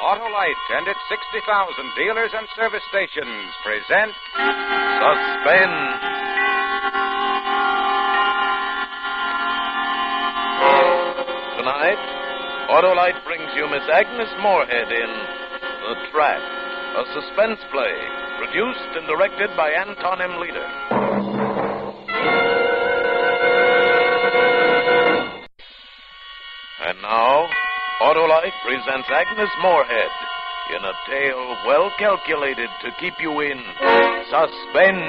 Autolite and its 60,000 dealers and service stations present Suspense. Tonight, Autolite brings you Miss Agnes Moorehead in The Trap, a suspense play produced and directed by Anton M. Leader. And now, Autolite presents Agnes Moorehead in a tale well calculated to keep you in suspense.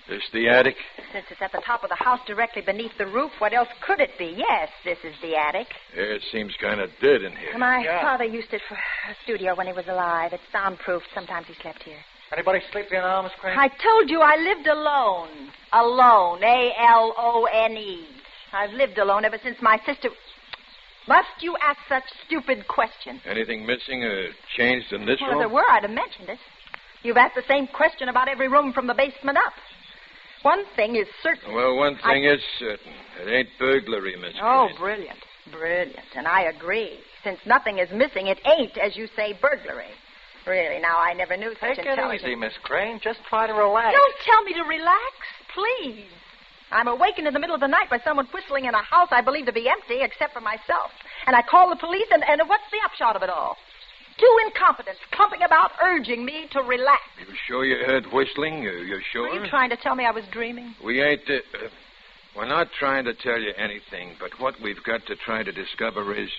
This the attic? Since it's at the top of the house directly beneath the roof, what else could it be? Yes, this is the attic. Yeah, it seems kind of dead in here. My father used it for a studio when he was alive. It's soundproof. Sometimes he slept here. Anybody sleep here now, Miss Crane? I told you I lived alone. Alone. A-L-O-N-E. I've lived alone ever since my sister... Must you ask such stupid questions? Anything missing or changed in this Well, room? if there were, I'd have mentioned it. You've asked the same question about every room from the basement up. One thing is certain. Well, one thing is certain. It ain't burglary, Miss Oh, Crane. brilliant. Brilliant. And I agree. Since nothing is missing, it ain't, as you say, burglary. Really, now, I never knew such Take intelligence. it easy, Miss Crane. Just try to relax. Don't tell me to relax, please. I'm awakened in the middle of the night by someone whistling in a house I believe to be empty, except for myself. And I call the police, and what's the upshot of it all? Two incompetents clumping about, urging me to relax. You sure you heard whistling? You sure? Were you trying to tell me I was dreaming? We ain't... we're not trying to tell you anything, but what we've got to try to discover is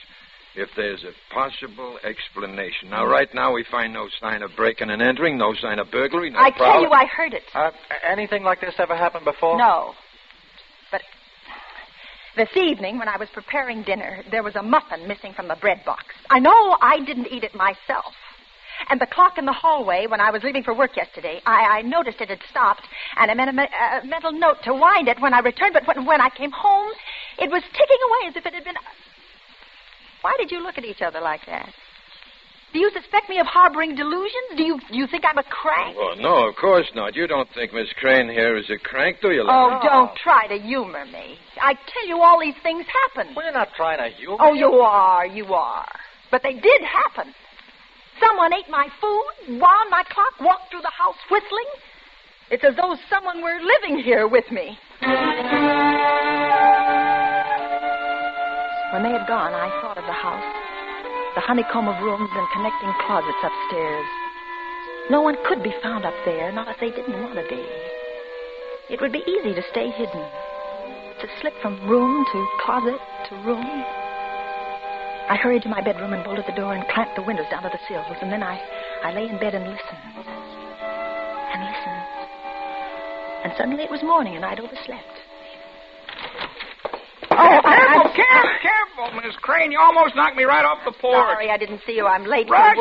if there's a possible explanation. Now, right now, we find no sign of breaking and entering, no sign of burglary, no I tell you, I heard it. Anything like this ever happened before? No. But this evening, when I was preparing dinner, there was a muffin missing from the bread box. I know I didn't eat it myself. And the clock in the hallway, when I was leaving for work yesterday, I noticed it had stopped, and I made a mental note to wind it when I returned. But when I came home, it was ticking away as if it had been... Why did you look at each other like that? Do you suspect me of harboring delusions? Do you think I'm a crank? Well, no, of course not. You don't think Miss Crane here is a crank, do you, Lily? Oh, don't try to humor me. I tell you, all these things happen. We're not trying to humor Oh, you are. But they did happen. Someone ate my food, wound my clock, walked through the house whistling. It's as though someone were living here with me. When they had gone, I thought of the house, the honeycomb of rooms and connecting closets upstairs. No one could be found up there, not if they didn't want to be. It would be easy to stay hidden, to slip from room to closet to room. I hurried to my bedroom and bolted the door and clamped the windows down to the sills, and then I lay in bed and listened. And listened. And suddenly it was morning, and I'd overslept. Careful, Miss Crane. You almost knocked me right off the porch. Sorry, I didn't see you. I'm late for Rush.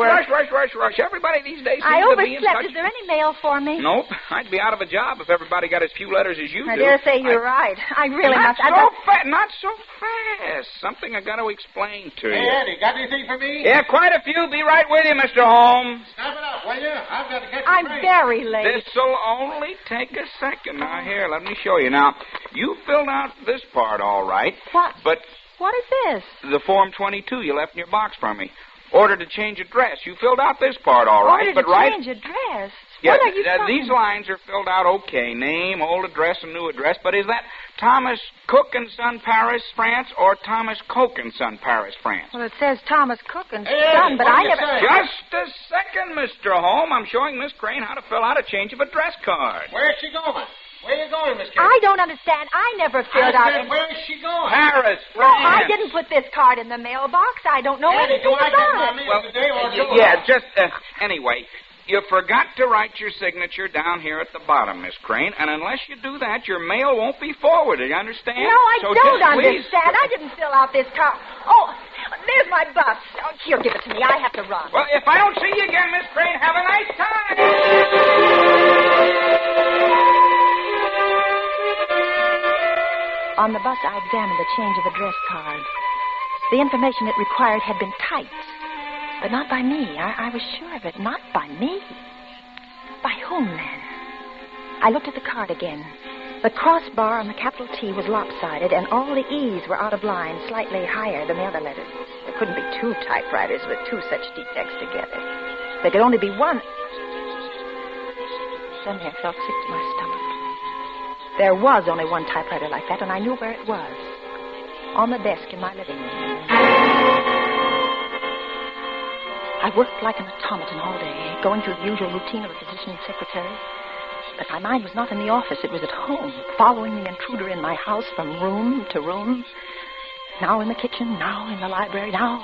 work. Everybody these days seems I to be in overslept. such... Is there any mail for me? Nope. I'd be out of a job if everybody got as few letters as you I do. dare say you're right. I really Not must. Not so fast. Something I got to explain to you. Hey, Eddie, got anything for me? Yeah, quite a few. Be right with you, Mr. Holmes. Snap it up, will you? I've got to catch the I'm train. very late. This'll only take a second. Now, here, let me show you. Now, you filled out this part all right. What? But What is this? the Form 22 you left in your box from me. Order to change address. You filled out this part all right. Order but to right... change address? Yeah, What are you talking these lines are filled out okay. Name, old address, and new address. But is that Thomas Cook and Son, Paris, France, or Thomas Coke and Son, Paris, France? Well, it says Thomas Cook and Hey, Son, but what I do you never... say? Just a second, Mr. Holmes. I'm showing Miss Crane how to fill out a change of address card. Where's she going? Where are you going, Miss Kate? I don't understand. I never filled out... said, where is she going? Paris, No, I France. didn't put this card in the mailbox. I don't know Eddie, anything do I get my about it. mail today or do Yeah, just, anyway, you forgot to write your signature down here at the bottom, Miss Crane, and unless you do that, your mail won't be forwarded, you understand? No, I So don't just please- understand. I didn't fill out this card. Oh, there's my bus. Oh, here, give it to me. I have to run. Well, if I don't see you again, Miss Crane, have a nice time. On the bus, I examined the change of address card. The information it required had been typed, but not by me. I was sure of it. Not by me. By whom, then? I looked at the card again. The crossbar on the capital T was lopsided, and all the E's were out of line, slightly higher than the other letters. There couldn't be two typewriters with two such defects together. There could only be one. Suddenly I felt sick to my stomach. There was only one typewriter like that, and I knew where it was. On the desk in my living room. I worked like an automaton all day, going through the usual routine of a physician and secretary. But my mind was not in the office. It was at home, following the intruder in my house from room to room. Now in the kitchen, now in the library, now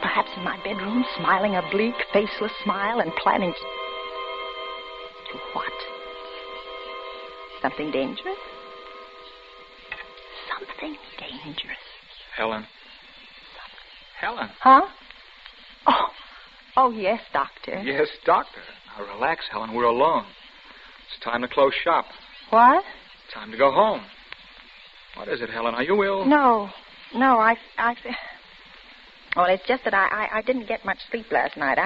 perhaps in my bedroom, smiling a bleak, faceless smile and planning to what? Something dangerous? Something dangerous. Helen. Helen. Huh? Oh, yes, Doctor. Yes, Doctor. Now relax, Helen. We're alone. It's time to close shop. What? Time to go home. What is it, Helen? Are you ill? No, I... Well, it's just that I didn't get much sleep last night.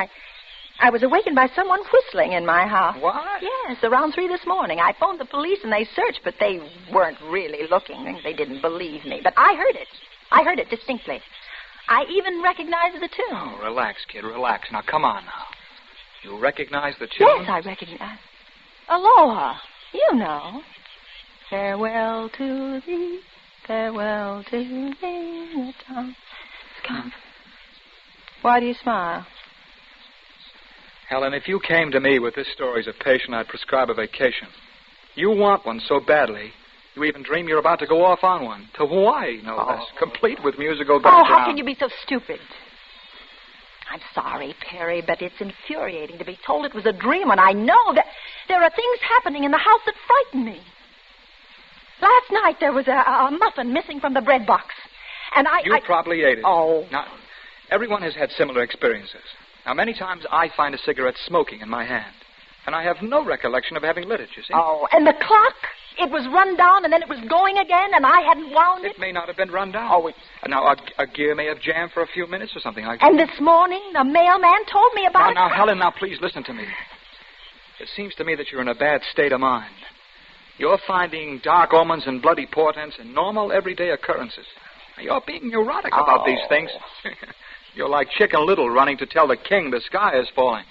I was awakened by someone whistling in my house. What? Yes, around 3 this morning. I phoned the police and they searched, but they weren't really looking. They didn't believe me. But I heard it. I heard it distinctly. I even recognized the tune. Oh, relax, kid, relax. Now, come on now. You recognize the tune? Yes, I recognize. Aloha. You know. Farewell to thee, farewell to thee, the time has come. Why do you smile? Helen, if you came to me with this story as a patient, I'd prescribe a vacation. You want one so badly, you even dream you're about to go off on one. To Hawaii, no less. Complete with musical background. Oh, how can you be so stupid? I'm sorry, Perry, but it's infuriating to be told it was a dream when I know that there are things happening in the house that frighten me. Last night there was a muffin missing from the bread box. And You probably ate it. Oh. Now, everyone has had similar experiences. Now, many times I find a cigarette smoking in my hand. And I have no recollection of having lit it, you see. Oh, and the clock? It was run down and then it was going again and I hadn't wound it. It may not have been run down. Oh, Now, a gear may have jammed for a few minutes or something like that. And this morning, the mailman told me about it. Now, Helen, now, please listen to me. It seems to me that you're in a bad state of mind. You're finding dark omens and bloody portents in normal, everyday occurrences. You're being neurotic about these things. You're like Chicken Little running to tell the king the sky is falling.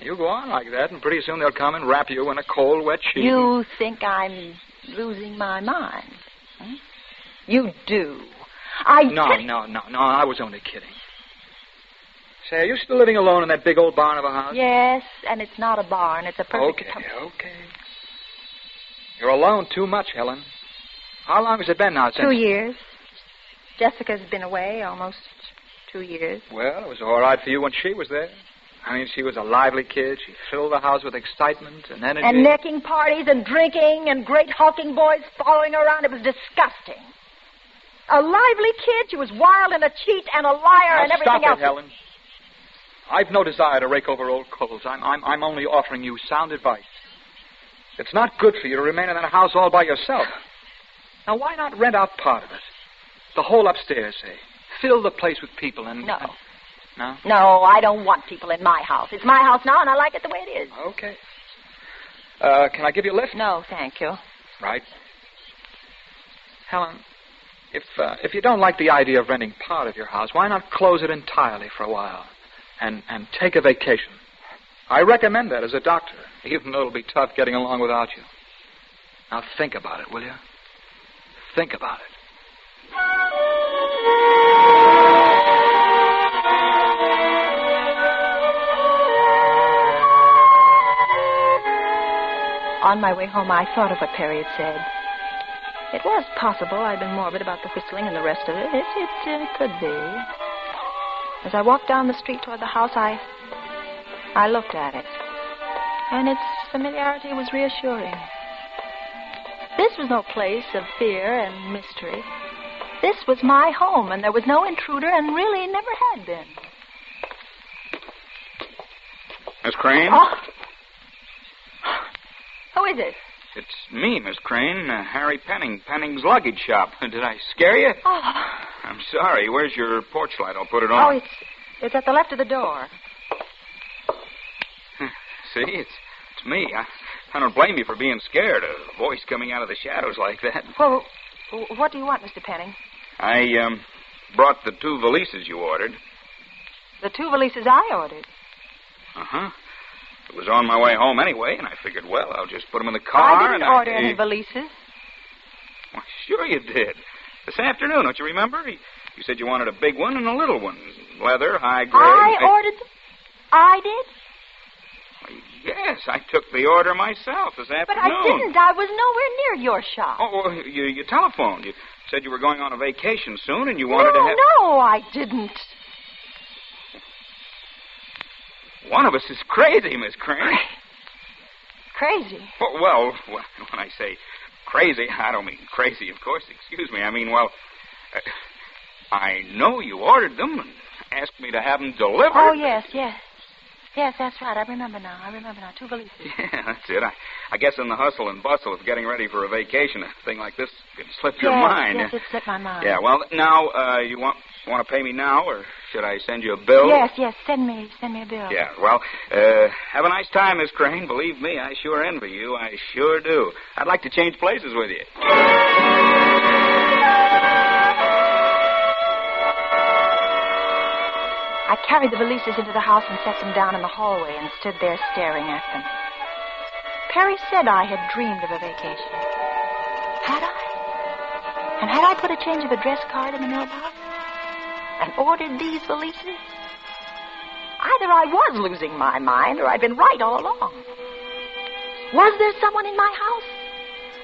You go on like that, and pretty soon they'll come and wrap you in a cold, wet sheet. You think I'm losing my mind? Hmm? You do. No, I was only kidding. Say, are you still living alone in that big old barn of a house? Yes, and it's not a barn. It's a perfect... Okay. You're alone too much, Helen. How long has it been now since... 2 years. Jessica's been away almost 2 years. Well, it was all right for you when she was there. I mean, she was a lively kid. She filled the house with excitement and energy. And necking parties and drinking and great hulking boys following her around. It was disgusting. A lively kid. She was wild and a cheat and a liar and everything else. Stop it, Helen. I've no desire to rake over old coals. I'm only offering you sound advice. It's not good for you to remain in that house all by yourself. Now, why not rent out part of it? The whole upstairs, say. Fill the place with people and... No. No? No, I don't want people in my house. It's my house now, and I like it the way it is. Okay. Can I give you a lift? No, thank you. Right. Helen, if you don't like the idea of renting part of your house, why not close it entirely for a while and take a vacation? I recommend that as a doctor, even though it'll be tough getting along without you. Now think about it, will you? Think about it. On my way home, I thought of what Perry had said. It was possible I'd been morbid about the whistling and the rest of it. It could be. As I walked down the street toward the house, I looked at it. And its familiarity was reassuring. This was no place of fear and mystery. This was my home, and there was no intruder, and really never had been. Miss Crane? Oh. Who is it? It's me, Miss Crane, Harry Penning, Penning's luggage shop. Did I scare you? Oh. I'm sorry. Where's your porch light? I'll put it on. Oh, it's at the left of the door. See, it's me. I don't blame you for being scared. A voice coming out of the shadows like that. Well, what do you want, Mr. Penning? I brought the 2 valises you ordered. The 2 valises I ordered. Uh-huh. It was on my way home anyway, and I figured, well, I'll just put them in the car. I didn't order any valises. Well, sure you did. This afternoon, don't you remember? You said you wanted a big one and a little one. Leather, high grade. I ordered them? I did? Yes, I took the order myself this afternoon. But I didn't. I was nowhere near your shop. Oh, well, you telephoned. You said you were going on a vacation soon and you wanted to have... No, I didn't. One of us is crazy, Miss Crane. Crazy? Well, when I say crazy, I don't mean crazy, of course. Excuse me. I mean, well, I know you ordered them and asked me to have them delivered. Oh, yes. Yes, that's right. I remember now. 2 valises. Yeah, that's it. I guess in the hustle and bustle of getting ready for a vacation, a thing like this can slip your mind. Yes, it slipped my mind. Yeah, well, now, you want to pay me now, or should I send you a bill? Yes, send me a bill. Yeah, well, have a nice time, Miss Crane. Believe me, I sure envy you. I sure do. I'd like to change places with you. I carried the valises into the house and set them down in the hallway and stood there staring at them. Perry said I had dreamed of a vacation. Had I? And had I put a change of address card in the mailbox? And ordered these valises? Either I was losing my mind or I'd been right all along. Was there someone in my house?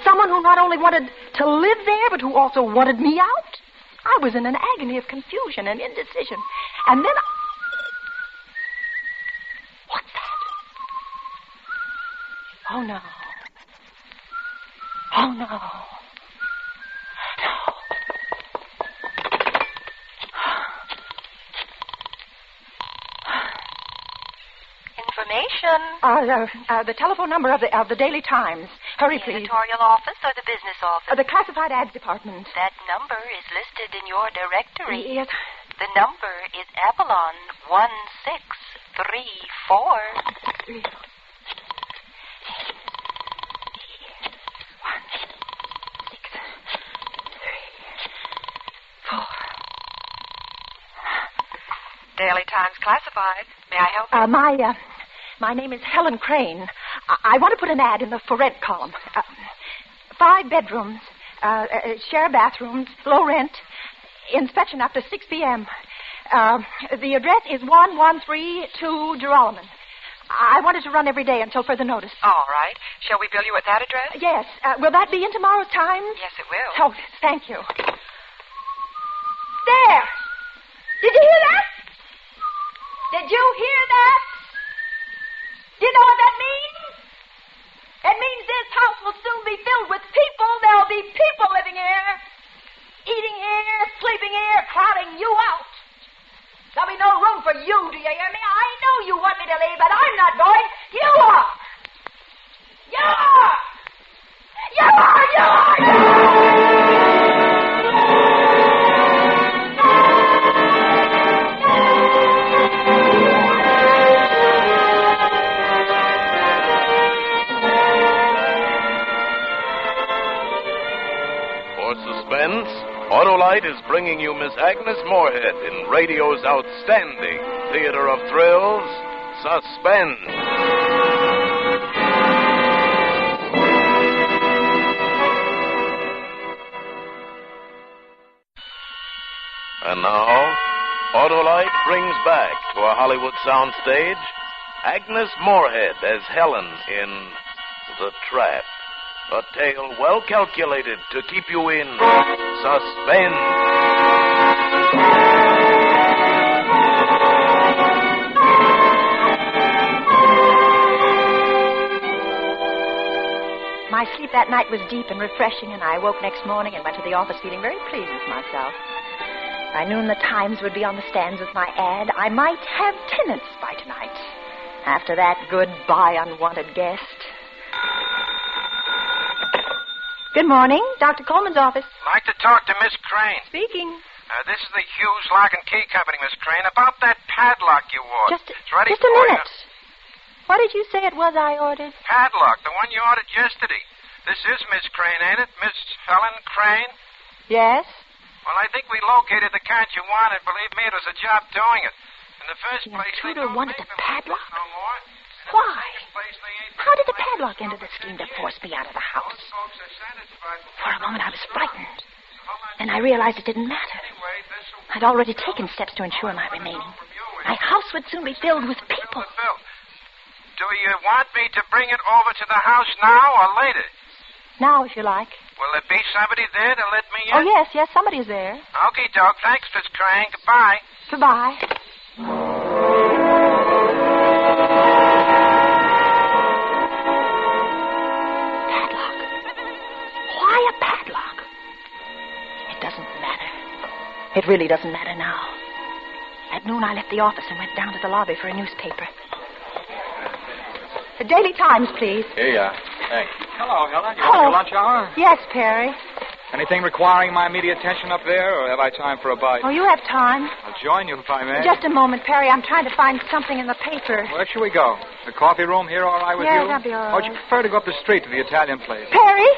Someone who not only wanted to live there, but who also wanted me out? I was in an agony of confusion and indecision. And then What's that? Oh, no. Oh, no. No. Information. The telephone number of the Daily Times. Hurry, The please. editorial office or the business office? The classified ads department. That number is listed in your directory. Yes. The number is Avalon 1634. 4. Daily Times classified. May I help you? My name is Helen Crane. I want to put an ad in the for rent column. 5 bedrooms, share bathrooms, low rent, inspection after 6 p.m. The address is 1132 Geralman. I want it to run every day until further notice. All right. Shall we bill you at that address? Yes. Will that be in tomorrow's Times? Yes, it will. Oh, thank you. There! Did you hear that? Did you hear that? Do you know what that means? It means this house will soon be filled with people. There'll be people living here, eating here, sleeping here, crowding you out. There'll be no room for you, do you hear me? I know you want me to leave, but I'm not going. You are! You are! You are! You are! You are! For Suspense, Autolite is bringing you Miss Agnes Moorehead in radio's outstanding theater of thrills, Suspense. And now, Autolite brings back to a Hollywood soundstage Agnes Moorehead as Helen in The Trap. A tale well calculated to keep you in suspense. My sleep that night was deep and refreshing, and I awoke next morning and went to the office feeling very pleased with myself. By noon, the Times would be on the stands with my ad. I might have tenants by tonight. After that, goodbye, unwanted guest. Good morning. Dr. Coleman's office. I'd like to talk to Miss Crane. Speaking. This is the Hughes Lock and Key Company, Miss Crane, about that padlock you wore. Just It's ready a for minute. What did you say it was I ordered? Padlock, the one you ordered yesterday. This is Miss Crane, ain't it? Miss Helen Crane? Yes. Well, I think we located the kind you wanted. Believe me, it was a job doing it. In the first The place, intruder wanted the padlock? No more. Why? How did the padlock enter the scheme to force me out of the house? For a moment, I was frightened. Then I realized it didn't matter. I'd already taken steps to ensure my remaining. My house would soon be filled with people. Do you want me to bring it over to the house now or later? Now, if you like. Will there be somebody there to let me in? Oh, yes, somebody's there. Okay, doke. Thanks, Miss Crane. Goodbye. Goodbye. Padlock. Why a padlock? It doesn't matter. It really doesn't matter now. At noon, I left the office and went down to the lobby for a newspaper. The Daily Times, please. Here you are. Thanks. Hello, Helen. You want your lunch hour? Yes, Perry. Anything requiring my immediate attention up there, or have I time for a bite? Oh, you have time. I'll join you if I may. Just a moment, Perry. I'm trying to find something in the paper. Where shall we go? The coffee room here all right with Yeah, you? that'd be all Or would you right. prefer to go up the street to the Italian place? Perry?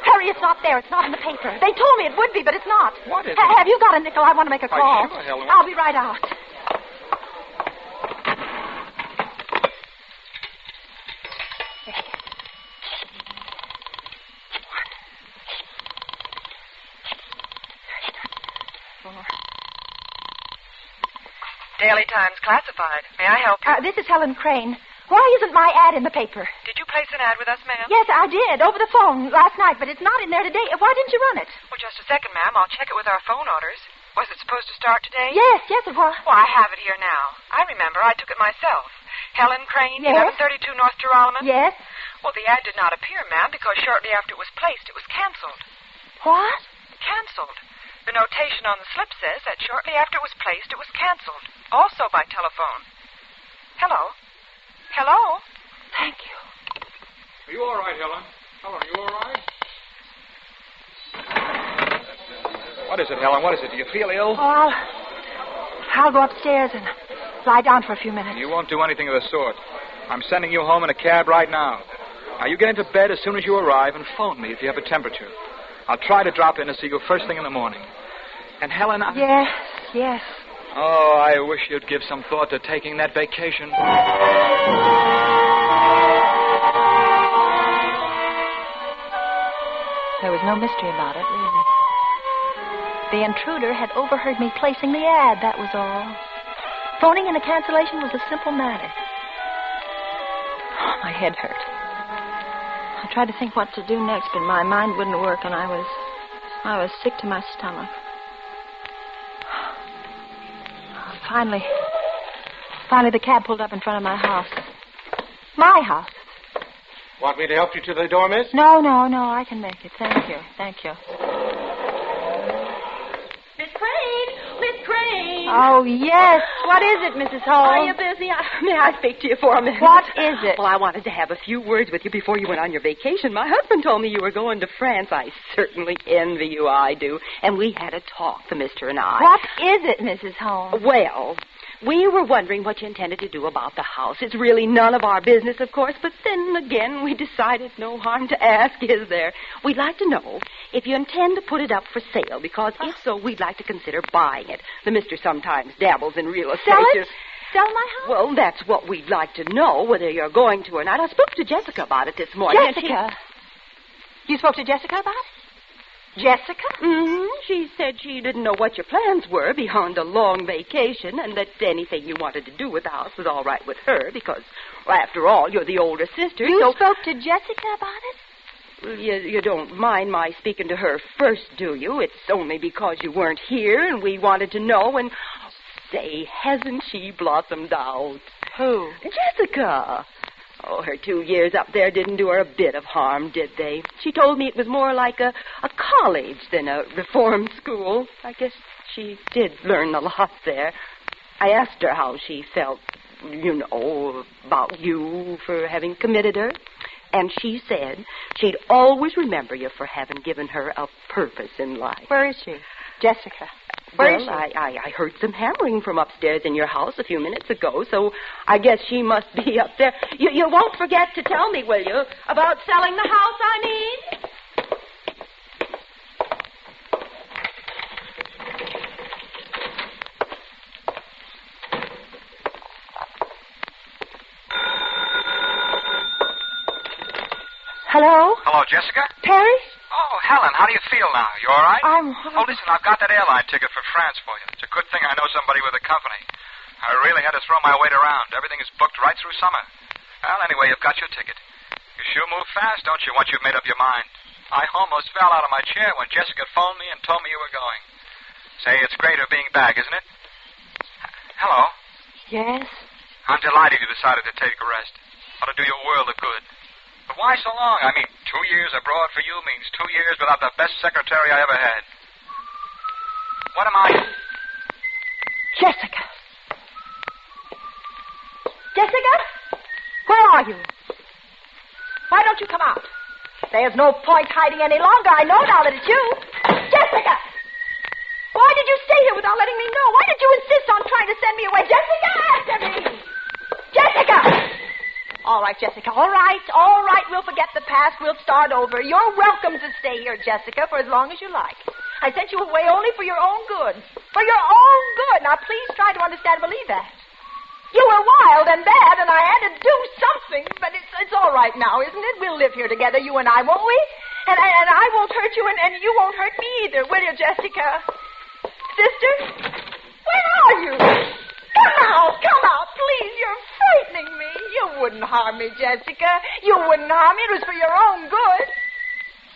Perry, it's not there. It's not in the paper. They told me it would be, but it's not. What is it? Have you got a nickel? I want to make a Why, call. sure, Helen. I'll be right out. Daily Times classified. May I help you? This is Helen Crane. Why isn't my ad in the paper? Did you place an ad with us, ma'am? Yes, I did, over the phone last night, but it's not in there today. Why didn't you run it? Well, just a second, ma'am. I'll check it with our phone orders. Was it supposed to start today? Yes, it was. Well, I have it here now. I remember. I took it myself. Helen Crane, Yes. 1132 North Geralman. Yes. Well, the ad did not appear, ma'am, because shortly after it was placed, it was canceled. What? Canceled. The notation on the slip says that shortly after it was placed, it was canceled. Also by telephone. Hello? Hello? Thank you. Are you all right, Helen? Helen, are you all right? What is it, Helen? What is it? Do you feel ill? Oh, I'll go upstairs and lie down for a few minutes. You won't do anything of the sort. I'm sending you home in a cab right now. Now, you get into bed as soon as you arrive and phone me if you have a temperature. I'll try to drop in and see you first thing in the morning. And, Helen, Yes. Oh, I wish you'd give some thought to taking that vacation. There was no mystery about it, really. The intruder had overheard me placing the ad, that was all. Phoning in a cancellation was a simple matter. Oh, my head hurt. I tried to think what to do next, but my mind wouldn't work, and I was sick to my stomach. Finally, the cab pulled up in front of my house. My house. Want me to help you to the door, miss? No, I can make it. Thank you. Miss Crane! Oh, yes. What is it, Mrs. Hall? Are you busy? May I speak to you for a minute? What is it? Well, I wanted to have a few words with you before you went on your vacation. My husband told me you were going to France. I certainly envy you, I do. And we had a talk, the mister and I. What is it, Mrs. Holmes? Well, we were wondering what you intended to do about the house. It's really none of our business, of course, but then again, we decided no harm to ask, is there? We'd like to know if you intend to put it up for sale, because if so, we'd like to consider buying it. The mister sometimes dabbles in real estate. Sell it? Sell my house? Well, that's what we'd like to know, whether you're going to or not. I spoke to Jessica about it this morning. and Jessica? You spoke to Jessica about it? Jessica? Mm-hmm. She said she didn't know what your plans were beyond a long vacation, and that anything you wanted to do with the house was all right with her, because, well, after all, you're the older sister. You so... spoke to Jessica about it? Well, you don't mind my speaking to her first, do you? It's only because you weren't here, and we wanted to know, and... Say, hasn't she blossomed out? Who? Jessica. Oh, her 2 years up there didn't do her a bit of harm, did they? She told me it was more like a college than a reform school. I guess she did learn a lot there. I asked her how she felt, about you for having committed her. And she said she'd always remember you for having given her a purpose in life. Where is she? Jessica. Where is she? I heard some hammering from upstairs in your house a few minutes ago, so I guess she must be up there. You won't forget to tell me, will you, about selling the house, I mean? Hello? Hello, Jessica? Perry? Oh, Helen, how do you feel now? You all right? I'm... Oh, listen, I've got that airline ticket for France for you. It's a good thing I know somebody with a company. I really had to throw my weight around. Everything is booked right through summer. Well, anyway, you've got your ticket. You sure move fast, don't you, once you've made up your mind? I almost fell out of my chair when Jessica phoned me and told me you were going. Say, it's greater being back, isn't it? Hello. Yes? I'm delighted you decided to take a rest. Ought to do you a world of good. But why so long? I mean, 2 years abroad for you means 2 years without the best secretary I ever had. What am I... Jessica! Jessica? Where are you? Why don't you come out? There's no point hiding any longer. I know now that it's you. Jessica! Why did you stay here without letting me know? Why did you insist on trying to send me away? Jessica, answer me! Jessica! All right, Jessica, all right. We'll forget the past. We'll start over. You're welcome to stay here, Jessica, for as long as you like. I sent you away only for your own good. For your own good. Now, please try to understand and believe that. You were wild and bad, and I had to do something, but it's all right now, isn't it? We'll live here together, you and I, won't we? And I won't hurt you, and you won't hurt me either, will you, Jessica? Sister? Where are you? Come out, please. You're frightening me. You wouldn't harm me, Jessica. You wouldn't harm me. It was for your own good.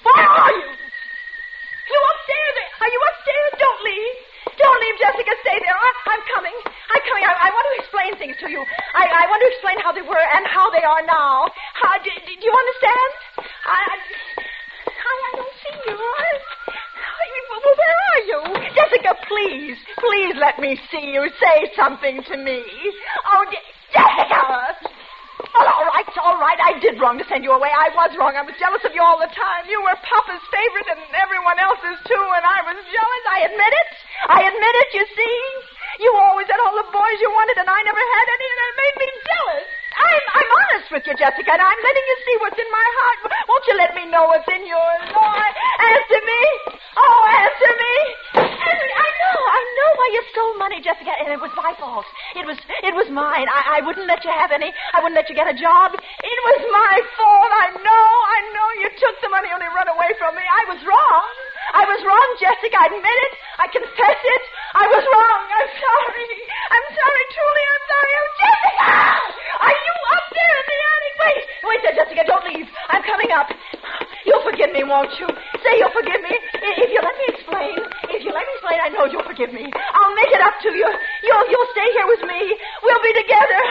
Where are you? You upstairs? Are you upstairs? Don't leave. Don't leave, Jessica. Stay there. I'm coming. I want to explain things to you. I want to explain how they were and how they are now. Do you understand? I don't see you. Well, where are you? Jessica, please. Please let me see you. Say something to me. Oh, Jessica! Well, all right. I did wrong to send you away. I was wrong. I was jealous of you all the time. You were Papa's favorite and everyone else's, too, and I was jealous. I admit it, you see. You always had all the boys you wanted, and I never had any, and it made me jealous. I'm honest with you, Jessica, and I'm letting you see what's in my heart. Won't you let me know what's in yours? Oh, answer me. Oh, answer me. I know why you stole money, Jessica, and it was my fault. It was mine. I wouldn't let you have any. I wouldn't let you get a job. It was my fault. I know. You took the money, only run away from me. I was wrong, Jessica. I admit it. I confess it. I was wrong. I'm sorry. Truly, I'm sorry. Oh, Jessica! Are you up there in the attic? Wait there, Jessica. Don't leave. I'm coming up. You'll forgive me, won't you? Say you'll forgive me. If you let me explain, I know you'll forgive me. I'll make it up to you. You'll stay here with me. We'll be together.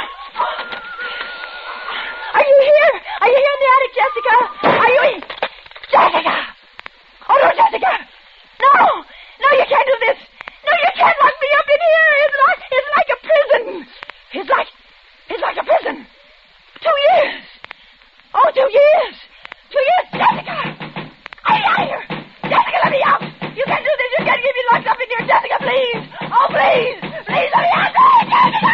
Are you here? Are you here in the attic, Jessica? Are you in? Jessica! Oh, no, Jessica! No, you can't do this. No, you can't lock me up in here. It's like a prison. It's like a prison. 2 years. Oh, 2 years. 2 years. Jessica! I need out of here. Jessica, let me out. You can't do this. You can't keep me locked up in here. Jessica, please. Oh, please. Please let me out. Jessica!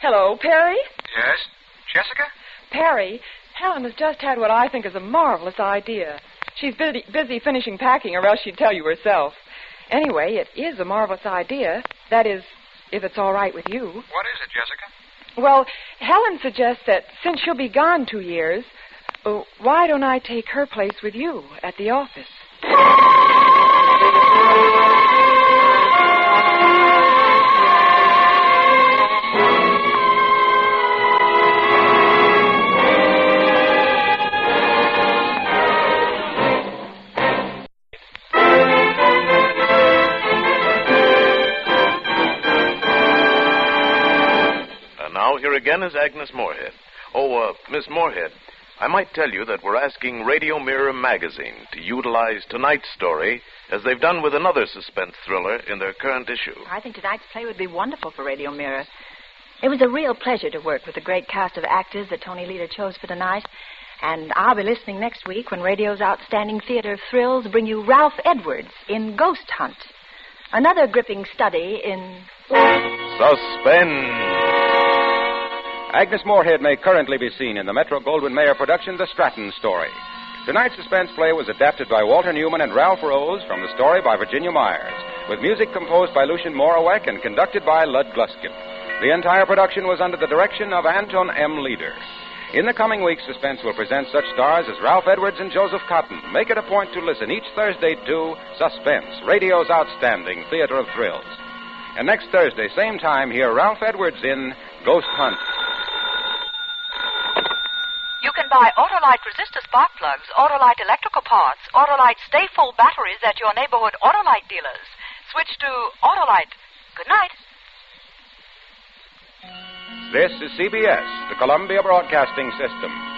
Hello, Perry? Yes? Jessica? Perry, Helen has just had what I think is a marvelous idea. She's busy finishing packing, or else she'd tell you herself. Anyway, it is a marvelous idea. That is, if it's all right with you. What is it, Jessica? Well, Helen suggests that since she'll be gone 2 years, why don't I take her place with you at the office? now, here again is Agnes Moorehead. Oh, Miss Moorehead, I might tell you that we're asking Radio Mirror magazine to utilize tonight's story as they've done with another suspense thriller in their current issue. I think tonight's play would be wonderful for Radio Mirror. It was a real pleasure to work with the great cast of actors that Tony Leader chose for tonight. And I'll be listening next week when radio's outstanding theater of thrills bring you Ralph Edwards in Ghost Hunt. Another gripping study in Suspense. Agnes Moorehead may currently be seen in the Metro-Goldwyn-Mayer production, The Stratton Story. Tonight's suspense play was adapted by Walter Newman and Ralph Rose from the story by Virginia Myers, with music composed by Lucien Morawek and conducted by Lud Gluskin. The entire production was under the direction of Anton M. Leader. In the coming weeks, Suspense will present such stars as Ralph Edwards and Joseph Cotton. Make it a point to listen each Thursday to Suspense, radio's outstanding theater of thrills. And next Thursday, same time, hear Ralph Edwards in Ghost Hunt. You can buy Autolite resistor spark plugs, Autolite electrical parts, Autolite stay-full batteries at your neighborhood Autolite dealers. Switch to Autolite. Good night. This is CBS, the Columbia Broadcasting System.